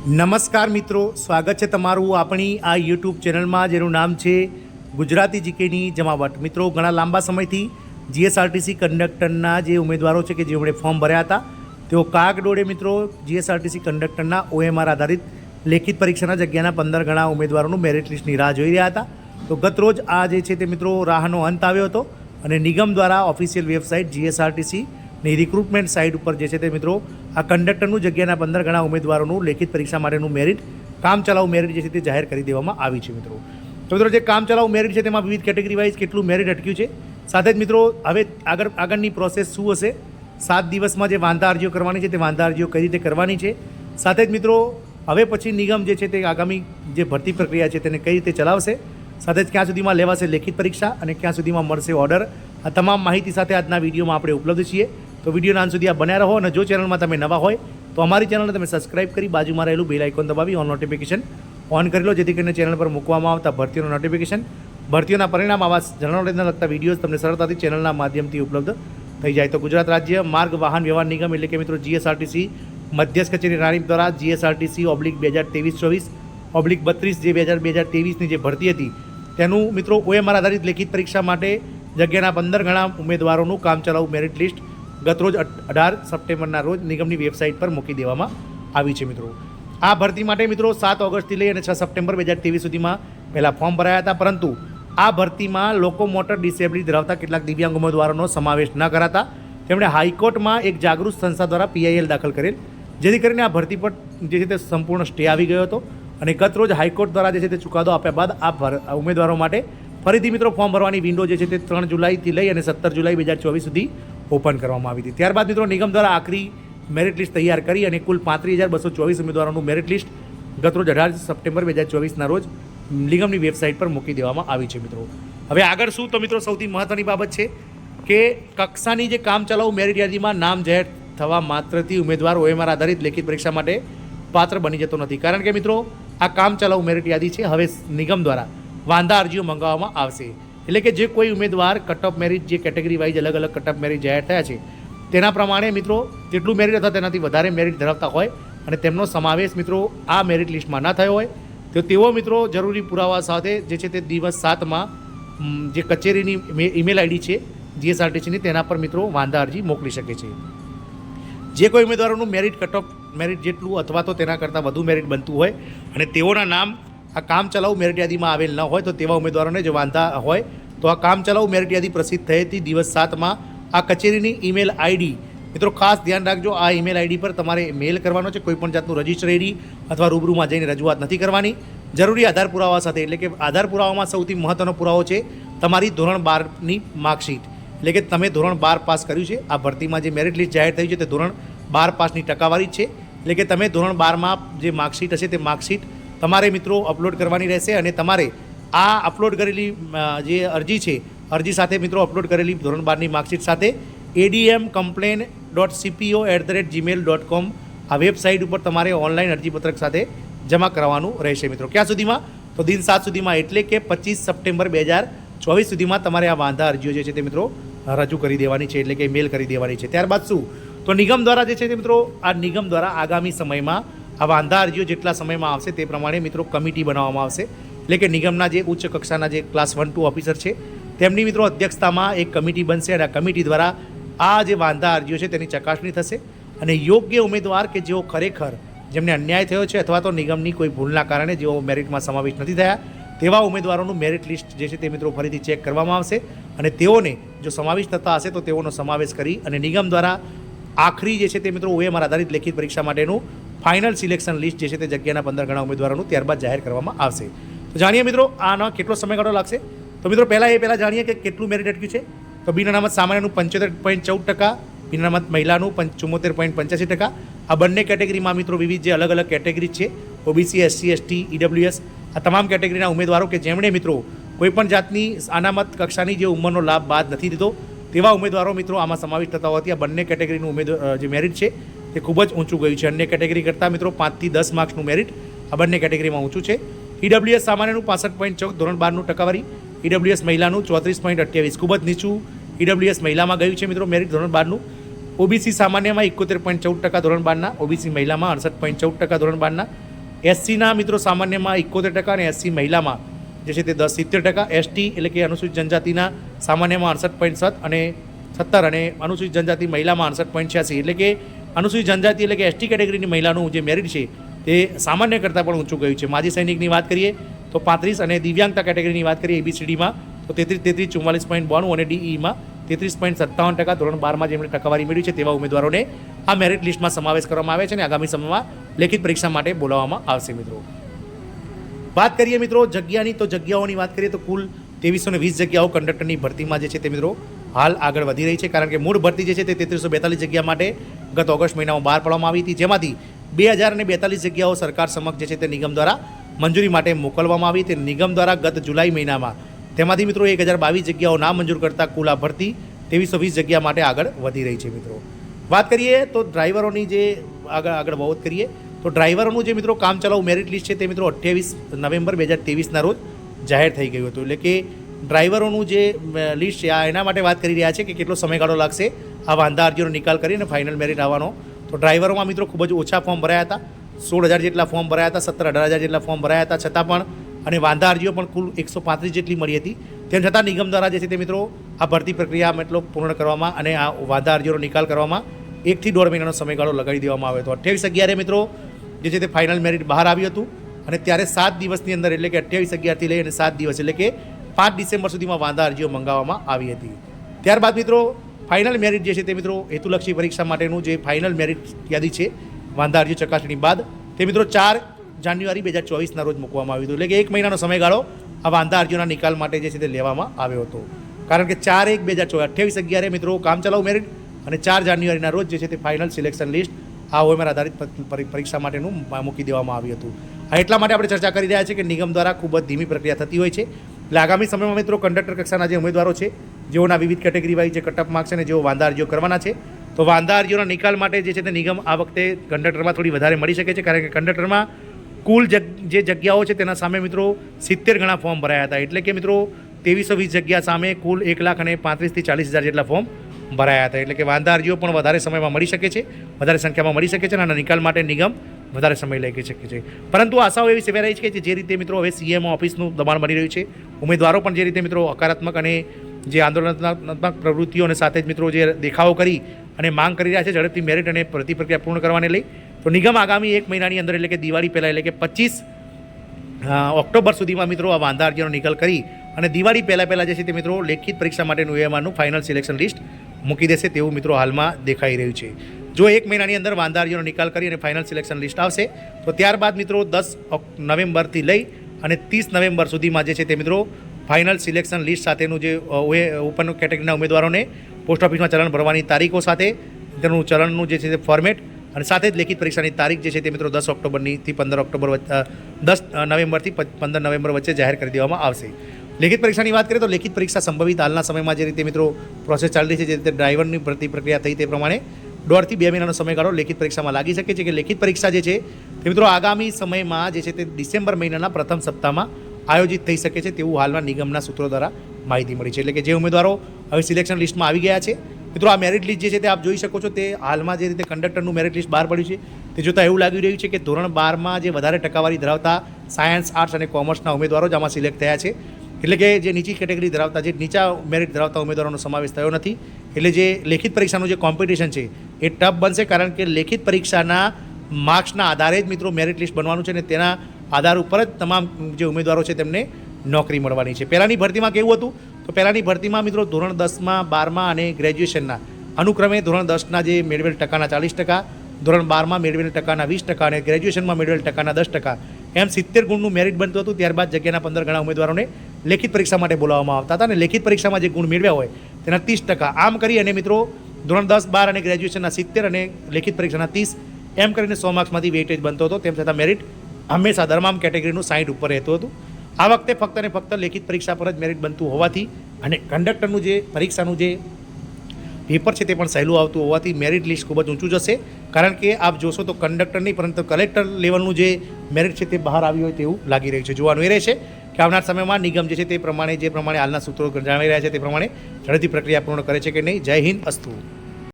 નમસ્કાર મિત્રો, સ્વાગત છે તમારું આપણી આ યુટ્યુબ ચેનલમાં જેનું નામ છે ગુજરાતી જીકેની જમાવટ। મિત્રો, ઘણા લાંબા સમયથી જીએસઆરટીસી કંડક્ટરના જે ઉમેદવારો છે કે જેમણે ફોર્મ ભર્યા હતા તેઓ કાગડોળે મિત્રો જીએસઆરટીસી કંડક્ટરના ઓએમઆર આધારિત લેખિત પરીક્ષાના જગ્યાના 15 ગણા ઉમેદવારોનું મેરિટ લિસ્ટની રાહ જોઈ રહ્યા હતા। તો ગતરોજ આ જે છે તે મિત્રો રાહનો અંત આવ્યો હતો અને નિગમ દ્વારા ઓફિશિયલ વેબસાઇટ જીએસઆરટીસીની રિક્રુટમેન્ટ સાઇટ ઉપર જે છે તે મિત્રો આ કંડક્ટરનું જગ્યાના 15 ગણા ઉમેદવારોનું લેખિત પરીક્ષા માટેનું મેરિટ કામચલાઉ મેરિટ જે છે તે જાહેર કરી દેવામાં આવી છે। મિત્રો તો મિત્રો જે કામચલાઉ મેરિટ છે તેમાં વિવિધ કેટેગરી વાઇઝ કેટલું મેરિટ અટક્યું છે, સાથે જ મિત્રો હવે આગળની પ્રોસેસ શું હશે, 7 દિવસમાં જે વાંધા અરજીઓ કરવાની છે તે વાંધા અરજીઓ કઈ રીતે કરવાની છે, સાથે જ મિત્રો હવે પછી નિગમ જે છે તે આગામી જે ભરતી પ્રક્રિયા છે તેને કઈ રીતે ચલાવશે, સાથે જ ક્યાં સુધીમાં લેવાશે લેખિત પરીક્ષા અને ક્યાં સુધીમાં મળશે ઓર્ડર, આ તમામ માહિતી સાથે આજના વિડીયોમાં આપણે ઉપલબ્ધ છીએ। તો વિડીયોના અંત સુધી આ બન્યા રહો અને જો ચેનલમાં તમે નવા હોય તો અમારી ચેનલને તમે સબસ્ક્રાઇબ કરી બાજુમાં રહેલું બેલ આઇકોન દબાવી ઓન નોટિફિકેશન ઓન કરી લો, જેથી કરીને ચેનલ પર મૂકવામાં આવતા ભરતીઓના નોટિફિકેશન, ભરતીઓના પરિણામ આવા જનરલને લગતા વિડીયોઝ તમને સરળતાથી ચેનલના માધ્યમથી ઉપલબ્ધ થઈ જાય। તો ગુજરાત રાજ્ય માર્ગ વાહન વ્યવહાર નિગમ એટલે કે મિત્રો જીએસઆરટીસી મધ્યસ્થ કચેરી રાણીપ દ્વારા જીએસઆરટીસી /2023/32 જે 2023ની જે ભરતી હતી તેનું મિત્રો ઓએમઆર આધારિત લેખિત પરીક્ષા માટે જગ્યાના 15 ગણા ઉમેદવારોનું કામચલાઉ મેરિટ લિસ્ટ ગતરોજ 18 સપ્ટેમ્બરના રોજ નિગમની વેબસાઇટ પર મૂકી દેવામાં આવી છે। મિત્રો આ ભરતી માટે મિત્રો 7 ઓગસ્ટથી લઈ અને 6 સપ્ટેમ્બર 2023 સુધીમાં પહેલાં ફોર્મ ભરાયા હતા, પરંતુ આ ભરતીમાં લોકોમોટર ડિસેબિલિટી ધરાવતા કેટલાક દિવ્યાંગ ઉમેદવારોનો સમાવેશ ન કરાતા તેમણે હાઈકોર્ટમાં એક જાગૃત સંસ્થા દ્વારા પીઆઈએલ દાખલ કરેલ, જેથી કરીને આ ભરતી પર જે છે તે સંપૂર્ણ સ્ટે આવી ગયો હતો અને ગતરોજ હાઈકોર્ટ દ્વારા જે છે તે ચુકાદો આપ્યા બાદ આ ઉમેદવારો માટે ફરીથી મિત્રો ફોર્મ ભરવાની વિન્ડો જે છે તે 3 જુલાઈથી લઈ અને 17 જુલાઈ 2024 સુધી ઓપન કરવામાં આવી હતી। ત્યારબાદ મિત્રો નિગમ દ્વારા આખરી મેરિટ લિસ્ટ તૈયાર કરી અને કુલ 35,224 ઉમેદવારોનું મેરિટ લિસ્ટ ગતરોજ 18 સપ્ટેમ્બર 2024ના રોજ નિગમની વેબસાઇટ પર મૂકી દેવામાં આવી છે। મિત્રો હવે આગળ શું, તો મિત્રો સૌથી મહત્ત્વની બાબત છે કે કક્ષાની જે કામચલાઉ મેરિટ યાદીમાં નામ જાહેર થવા માત્રથી ઉમેદવાર ઓએમઆર આધારિત લેખિત પરીક્ષા માટે પાત્ર બની જતો નથી, કારણ કે મિત્રો આ કામચલાઉ મેરિટ યાદી છે હવે નિગમ દ્વારા વાંધા અરજીઓ મંગાવવામાં આવશે। એટલે કે જે કોઈ ઉમેદવાર કટ ઓફ મેરિટ જે કેટેગરી વાઇઝ અલગ અલગ કટ ઓફ મેરિટ જાહેર થયા છે તેના પ્રમાણે મિત્રો જેટલું મેરિટ અથવા તેનાથી વધારે મેરિટ ધરાવતા હોય અને તેમનો સમાવેશ મિત્રો આ મેરિટ લિસ્ટમાં ન થયો હોય તો તેઓ મિત્રો જરૂરી પુરાવા સાથે જે છે તે દિવસ 7માં જે કચેરીની ઈમેલ આઈડી છે જીએસઆરટીસીની તેના પર મિત્રો વાંધા અરજી મોકલી શકે છે। જે કોઈ ઉમેદવારોનું મેરિટ કટ ઓફ મેરિટ જેટલું અથવા તો તેના કરતાં વધુ મેરિટ બનતું હોય અને તેઓના નામ આ કામચલાઉ મેરિટ યાદીમાં આવેલ ન હોય તો તેવા ઉમેદવારોને જો વાંધા હોય તો આ કામચલાઉ મેરિટ યાદી પ્રસિદ્ધ થઈ હતી દિવસ 7માં આ કચેરીની ઈમેલ આઈડી, મિત્રો ખાસ ધ્યાન રાખજો, આ ઈમેલ આઈડી પર તમારે મેલ કરવાનો છે, કોઈપણ જાતનું રજિસ્ટર આઈડી અથવા રૂબરૂમાં જઈને રજૂઆત નથી કરવાની, જરૂરી આધાર પુરાવા સાથે। એટલે કે આધાર પુરાવામાં સૌથી મહત્ત્વનો પુરાવો છે તમારી ધોરણ 12ની માર્કશીટ, એટલે કે તમે ધોરણ 12 પાસ કર્યું છે। આ ભરતીમાં જે મેરિટ લિસ્ટ જાહેર થયું છે તે ધોરણ 12 પાસની ટકાવારી છે, એટલે કે તમે ધોરણ 12માં જે માર્કશીટ હશે તે માર્કશીટ તમારે મિત્રો અપલોડ કરવાની રહેશે અને તમારે આ અપલોડ કરેલી જે અરજી છે અરજી સાથે મિત્રો અપલોડ કરેલી ધોરણ 12ની માર્કશીટ સાથે admcomplain.cpo@gmail.com આ વેબસાઇટ ઉપર તમારે ઓનલાઈન અરજીપત્રક સાથે જમા કરવાનું રહેશે। મિત્રો ક્યાં સુધીમાં, તો દિન 7 સુધીમાં, એટલે કે 25 સપ્ટેમ્બર 2024 સુધીમાં તમારે આ વાંધા અરજીઓ જે છે તે મિત્રો રજૂ કરી દેવાની છે, એટલે કે મેલ કરી દેવાની છે। ત્યારબાદ શું, તો નિગમ દ્વારા જે છે તે મિત્રો આ નિગમ દ્વારા આગામી સમયમાં આ વાંધા અરજીઓ જેટલા સમયમાં આવશે તે પ્રમાણે મિત્રો કમિટી બનાવવામાં આવશે, એટલે કે નિગમના જે ઉચ્ચ કક્ષાના જે ક્લાસ 1-2 ઓફિસર છે તેમની મિત્રો અધ્યક્ષતામાં એક કમિટી બનશે અને આ કમિટી દ્વારા આ જે વાંધા અરજીઓ છે તેની ચકાસણી થશે અને યોગ્ય ઉમેદવાર કે જેઓ ખરેખર જેમને અન્યાય થયો છે અથવા તો નિગમની કોઈ ભૂલના કારણે જેઓ મેરિટમાં સમાવેશ નથી થયા તેવા ઉમેદવારોનું મેરિટ લિસ્ટ જે છે તે મિત્રો ફરીથી ચેક કરવામાં આવશે અને તેઓને જો સમાવેશ થતા હશે તો તેઓનો સમાવેશ કરી અને નિગમ દ્વારા આખરી જે છે તે મિત્રો ઓએમઆર આધારિત લેખિત પરીક્ષા માટેનું ફાઇનલ સિલેક્શન લિસ્ટ જે છે તે જગ્યાના 15 ગણા ઉમેદવારોનું ત્યારબાદ જાહેર કરવામાં આવશે। તો જાણીએ મિત્રો આનો કેટલો સમયગાળો લાગશે, તો મિત્રો પહેલાં જાણીએ કે કેટલું મેરિટ અટક્યું છે। તો બિન અનામત સામાન્યનું 75.14%, બિન અનામત મહિલાનું 74.85%, આ બંને કેટેગરીમાં મિત્રો વિવિધ જે અલગ અલગ કેટેગરી છે ઓબીસી, એસસી, એસટી, ઈડબ્લ્યુએસ આ તમામ કેટેગરીના ઉમેદવારો કે જેમણે મિત્રો કોઈપણ જાતની અનામત કક્ષાની જે ઉંમરનો લાભ બાદ નથી લીધો તેવા ઉમેદવારો મિત્રો આમાં સમાવેશ થતા હોવાથી આ બંને કેટેગરીનું જે મેરિટ છે તે ખૂબ જ ઊંચું ગયું છે। અન્ય કેટેગરી કરતાં મિત્રો 5 થી 10 માર્ક્સનું મેરિટ આ બંને કેટેગરીમાં ઊંચું છે। ઈડબ્લ્યુએસ સામાન્યનું 65.14 ધોરણ 12નું ટકાવારી, ઈડબ્લ્યુએસ મહિલાનું 34.28 ખૂબ જ નીચું ઈડબ્લ્યુએસ મહિલામાં ગયું છે મિત્રો મેરિટ ધોરણ 12નું। ઓબીસી સામાન્યમાં 71.14% ધોરણ 12ના, ઓબીસી મહિલામાં 68.14% ધોરણ 12ના, એસસીના મિત્રો સામાન્યમાં 71% અને એસસી મહિલામાં જે છે તે 70%, એસટી એટલે કે અનુસૂચિત જનજાતિના સામાન્યમાં 68.7 અને 17 અને અનુસૂચિત જનજાતિ મહિલામાં 68.86 એટલે કે અનુસૂચિત જનજાતિ એટલે કે એસટી કેટેગરીની મહિલાનું જે મેરિટ છે તે સામાન્ય કરતાં પણ ઊંચું ગયું છે. માજી સૈનિકની વાત કરીએ તો 35 અને દિવ્યાંગતા કેટેગરીની વાત કરીએ એબીસીડીમાં તો 33, 44.92 અને ડીઈમાં 33.57%, ધોરણ 12માં જેમણે ટકાવારી મેળવી છે તેવા ઉમેદવારોને આ મેરિટ લિસ્ટમાં સમાવેશ કરવામાં આવે છે અને આગામી સમયમાં લેખિત પરીક્ષા માટે બોલાવવામાં આવશે. મિત્રો વાત કરીએ મિત્રો જગ્યાની, તો જગ્યાઓની વાત કરીએ તો કુલ 2320 જગ્યાઓ કંડક્ટરની ભરતીમાં જે છે તે મિત્રો હાલ આગળ વધી રહી છે, કારણ કે મૂળ ભરતી જે છે તે 3342 જગ્યા માટે ગત ઓગસ્ટ મહિનામાં બહાર પાડવામાં આવી હતી, જેમાંથી 2042 જગ્યાઓ સરકાર સમક્ષ જે છે તે નિગમ દ્વારા મંજૂરી માટે મોકલવામાં આવી. તે નિગમ દ્વારા ગત જુલાઈ મહિનામાં તેમાંથી મિત્રો 1022 જગ્યાઓ ના મંજૂર કરતા કુલ આ ભરતી 2320 જગ્યા માટે આગળ વધી રહી છે. મિત્રો વાત કરીએ તો ડ્રાઈવરોની જે આગળ વાત કરીએ તો ડ્રાઈવરોનું જે મિત્રો કામ ચલાઉ મેરિટ લિસ્ટ છે તે મિત્રો 28 નવેમ્બર 2023ના રોજ જાહેર થઈ ગયું હતું. એટલે કે ડ્રાઈવરોનું જે લિસ્ટ છે આ એના માટે વાત કરી રહ્યા છે કે કેટલો સમયગાળો લાગશે આ વાંધા અરજીનો નિકાલ કરીને ફાઇનલ મેરિટ આવવાનો. તો ડ્રાઈવરોમાં મિત્રો ખૂબ જ ઓછા ફોર્મ ભરાયા હતા, 16,000 જેટલા ફોર્મ ભરાયા હતા, 17-18,000 જેટલા ફોર્મ ભરાયા હતા, છતાં પણ અને વાંધા અરજીઓ પણ કુલ 135 જેટલી મળી હતી. તેમ છતાં નિગમ દ્વારા જે છે તે મિત્રો આ ભરતી પ્રક્રિયા મતલબ પૂર્ણ કરવામાં અને આ વાંધા અરજીઓનો નિકાલ કરવામાં 1 થી 1.5 મહિનાનો સમયગાળો લગાડી દેવામાં આવ્યો હતો. 28/11 મિત્રો જે છે તે ફાઇનલ મેરિટ બહાર આવ્યું હતું અને ત્યારે 7 દિવસની અંદર એટલે કે 28/11થી લઈ અને 7 દિવસ એટલે કે 5 ડિસેમ્બર સુધીમાં વાંધા અરજીઓ મંગાવવામાં આવી હતી. ત્યારબાદ મિત્રો ફાઇનલ મેરિટ જે છે તે મિત્રો હેતુલક્ષી પરીક્ષા માટેનું જે ફાઇનલ મેરિટ યાદી છે વાંધા અરજી ચકાસણી બાદ તે મિત્રો 4 જાન્યુઆરી 2024ના રોજ મૂકવામાં આવ્યું હતું. એટલે કે 1 મહિનાનો સમયગાળો આ વાંધા અરજીઓના નિકાલ માટે જે છે તે લેવામાં આવ્યો હતો, કારણ કે 4/1/2024 28/11 મિત્રો કામચલાઉ મેરિટ અને 4 જાન્યુઆરીના રોજ જે છે તે ફાઇનલ સિલેક્શન લિસ્ટ આ OMR આધારિત પરીક્ષા માટેનું મૂકી દેવામાં આવ્યું હતું. એટલા માટે આપણે ચર્ચા કરી રહ્યા છીએ કે નિગમ દ્વારા ખૂબ જ ધીમી પ્રક્રિયા થતી હોય છે. એટલે આગામી સમયમાં મિત્રો કંડક્ટર કક્ષાના જે ઉમેદવારો છે જેઓના વિવિધ કેટેગરી વાઇઝ જે કટઅપ માર્ક્સ છે અને જેઓ વાંધા અરજીઓ કરવાના છે તો વાંધા અરજીઓના નિકાલ માટે જે છે તે નિગમ આ વખતે કંડક્ટરમાં થોડી વધારે મળી શકે છે, કારણ કે કંડક્ટરમાં કુલ જે જગ્યાઓ છે તેના સામે મિત્રો 70 ગણા ફોર્મ ભરાયા હતા. એટલે કે મિત્રો 2320 જગ્યા સામે કુલ 1,35,000 થી 40,000 જેટલા ફોર્મ ભરાયા હતા. એટલે કે વાંધા અરજીઓ પણ વધારે સમયમાં મળી શકે છે, વધારે સંખ્યામાં મળી શકે છે અને નિકાલ માટે નિગમ વધારે સમય લઈ શકે છે. પરંતુ આશાઓ એવી સેવાઈ રહી છે કે જે રીતે મિત્રો હવે CM ઓફિસનું દબાણ બની રહ્યું છે, ઉમેદવારો પણ જે રીતે મિત્રો હકારાત્મક અને જે આંદોલનાત્મક પ્રવૃત્તિઓ અને સાથે જ મિત્રો જે દેખાવો કરી અને માંગ કરી રહ્યા છે ઝડપથી મેરિટ અને ભરતી પ્રક્રિયા પૂર્ણ કરવાને લઈ, તો નિગમ આગામી 1 મહિનાની અંદર એટલે કે દિવાળી પહેલાં એટલે કે 25 ઓક્ટોબર સુધીમાં મિત્રો આ વાંધા અરજીનો નિકાલ કરી અને દિવાળી પહેલાં જે છે તે મિત્રો લેખિત પરીક્ષા માટેનું OMRનું ફાઇનલ સિલેક્શન લિસ્ટ મૂકી દેશે તેવું મિત્રો હાલમાં દેખાઈ રહ્યું છે. જો 1 મહિનાની અંદર વાંધા અરજીનો નિકાલ કરી અને ફાઇનલ સિલેક્શન લિસ્ટ આવશે તો ત્યારબાદ મિત્રો 10 નવેમ્બરથી લઈ અને 30 નવેમ્બર સુધીમાં જે છે તે મિત્રો ફાઇનલ સિલેક્શન લિસ્ટ સાથેનું જે ઓપન કેટેગરીના ઉમેદવારોને પોસ્ટ ઓફિસમાં ચલણ ભરવાની તારીખો સાથે તેનું ચલણનું જે છે તે ફોર્મેટ અને સાથે જ લેખિત પરીક્ષાની તારીખ જે છે તે મિત્રો 10 ઓક્ટોબરથી 15 ઓક્ટોબર 10 નવેમ્બરથી 15 નવેમ્બર વચ્ચે જાહેર કરી દેવામાં આવશે. લેખિત પરીક્ષાની વાત કરીએ તો લેખિત પરીક્ષા સંભવિત હાલના સમયમાં જે રીતે મિત્રો પ્રોસેસ ચાલી રહી છે, જે રીતે ડ્રાઈવરની ભરતી પ્રક્રિયા થઈ તે પ્રમાણે 1.5 થી 2 મહિનાનો સમયગાળો લેખિત પરીક્ષામાં લાગી શકે છે. કે લેખિત પરીક્ષા જે છે તે મિત્રો આગામી સમયમાં જે છે તે ડિસેમ્બર મહિનાના પ્રથમ સપ્તાહમાં આયોજિત થઈ શકે છે તેવું હાલના નિગમના સૂત્રો દ્વારા માહિતી મળી છે. એટલે કે જે ઉમેદવારો હવે સિલેક્શન લિસ્ટમાં આવી ગયા છે મિત્રો આ મેરિટ લિસ્ટ જે છે તે આપ જોઈ શકો છો, તે હાલમાં જે રીતે કંડક્ટરનું મેરિટ લિસ્ટ બહાર પડ્યું છે તે જોતાં એવું લાગી રહ્યું છે કે ધોરણ 12માં જે વધારે ટકાવારી ધરાવતા સાયન્સ, આર્ટ્સ અને કોમર્સના ઉમેદવારો જ આમાં સિલેક્ટ થયા છે. એટલે કે જે નીચી કેટેગરી ધરાવતા જે નીચા મેરિટ ધરાવતા ઉમેદવારોનો સમાવેશ થયો નથી. એટલે જે લેખિત પરીક્ષાનું જે કોમ્પિટિશન છે એ ટફ બનશે, કારણ કે લેખિત પરીક્ષાના માર્ક્સના આધારે જ મિત્રો મેરિટ લિસ્ટ બનવાનું છે અને તેના આધાર ઉપર જ તમામ જે ઉમેદવારો છે તેમને નોકરી મળવાની છે. પહેલાંની ભરતીમાં કેવું હતું તો પહેલાંની ભરતીમાં મિત્રો ધોરણ 10માં, 12માં અને ગ્રેજ્યુએશનના અનુક્રમે ધોરણ 10ના જે મેળવેલ ટકાના 40%, ધોરણ 12માં મેળવેલ ટકાના 20% અને ગ્રેજ્યુએશનમાં મેળવેલ ટકાના 10% એમ 70 ગુણનું મેરિટ બનતું હતું. ત્યારબાદ જગ્યાના 15 ગણા ઉમેદવારોને લેખિત પરીક્ષા માટે બોલાવવામાં આવતા હતા અને લેખિત પરીક્ષામાં જે ગુણ મેળવ્યા હોય તેના 30%. આમ કરી અને મિત્રો ધોરણ 10, 12 અને ગ્રેજ્યુએશનના 70 અને લેખિત પરીક્ષાના 30 એમ કરીને 100 માર્ક્સમાંથી વેઇટેજ બનતો હતો. તેમ છતાં મેરિટ હંમેશા તમામ કેટેગરીનું 60 ઉપર રહેતું હતું. આ વખતે ફક્ત અને ફક્ત લેખિત પરીક્ષા પર જ મેરિટ બનતું હોવાથી અને કંડક્ટરનું જે પરીક્ષાનું જે પેપર છે તે પણ સહેલું આવતું હોવાથી મેરિટ લિસ્ટ ખૂબ જ ઊંચું જશે. કારણ કે આપ જોશો તો કંડક્ટર નહીં પરંતુ કલેક્ટર લેવલનું જે મેરિટ છે તે બહાર આવ્યું હોય તેવું લાગી રહ્યું છે. જોવાનું એ રહેશે કે આવનાર સમયમાં નિગમ જે છે તે પ્રમાણે હાલના સૂત્રો જણાવી રહ્યા છે તે પ્રમાણે ઝડપથી પ્રક્રિયા પૂર્ણ કરે છે કે નહીં. જય હિન્દ, અસ્તુ.